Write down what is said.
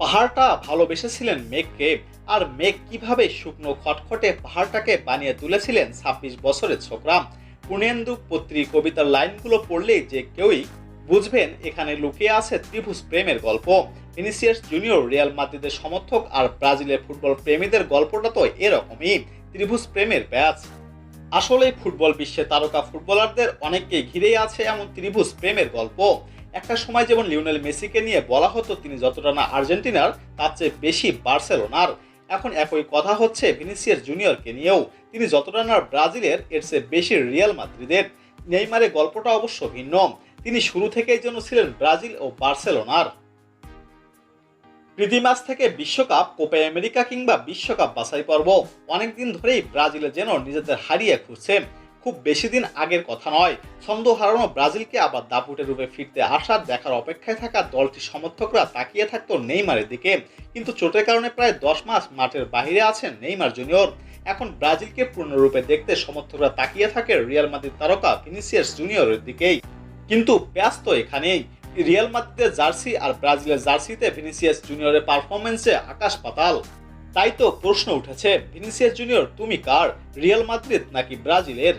পাহাড়টা ভালোবেসেছিলেন মেঘকে, আর মেঘ কিভাবে শুকনো খটখটে পাহাড়টাকে বানিয়ে তুলেছিলেন ২৬ বছরের ছোকরা। পূর্ণেন্দু পত্রী কবিতার লাইনগুলো পড়লেই যে কেউই বুঝবেন এখানে লুকিয়ে আছে ত্রিভুজ প্রেমের গল্প। ভিনিসিয়াস জুনিয়র রিয়াল মাদ্রিদের সমর্থক আর ব্রাজিলের ফুটবল প্রেমীদের গল্পটা তো এরকমই, ত্রিভুজ প্রেমের ব্যাচ। আসলে ফুটবল বিশ্বে তারকা ফুটবলারদের অনেককেই ঘিরেই আছে এমন ত্রিভুজ প্রেমের গল্প। একটা সময় যেমন লিওনেল মেসিকে নিয়ে বলা হতো তিনি যতটা না আর্জেন্টিনার তার চেয়ে বেশি বার্সেলোনার, এখন একই কথা হচ্ছে ভিনিসিয়াস জুনিয়রকে নিয়েও। তিনি যতটা না ব্রাজিলের এর চেয়ে বেশি রিয়াল মাদ্রিদের। নেইমারের গল্পটা অবশ্য ভিন্ন, তিনি শুরু থেকেই যেন ছিলেন ব্রাজিল ও বার্সেলোনার। প্রীতি ম্যাচ থেকে বিশ্বকাপ, কোপা আমেরিকা কিংবা বিশ্বকাপ বাছাই পর্ব, অনেকদিন ধরেই ব্রাজিলে যেন নিজেদের হারিয়ে খুঁজছে। খুব বেশি দিন আগের কথা নয়, ছন্দ হারানো ব্রাজিলকে আবার দাপুটে রূপে ফিরতে আসার দেখার অপেক্ষায় থাকা দলটির সমর্থকরা তাকিয়ে থাকতো নেইমারের দিকে। কিন্তু চোটের কারণে প্রায় ১০ মাস মাঠের বাইরে আছেন নেইমার জুনিয়র। এখন ব্রাজিলকে পূর্ণরূপে দেখতে সমর্থকরা তাকিয়ে থাকে রিয়াল মাদ্রিদ তারকা ভিনিসিয়াস জুনিয়রের দিকেই। কিন্তু ব্যস্ত এখানেই, রিয়াল মাদ্রিদের জার্সি আর ব্রাজিলের জার্সিতে ভিনিসিয়াস জুনিয়রের পারফরমেন্সে আকাশ পাতাল। তাই তো প্রশ্ন উঠেছে, ভিনিসিয়াস জুনিয়র তুমি কার, রিয়াল মাদ্রিদ নাকি ব্রাজিলের?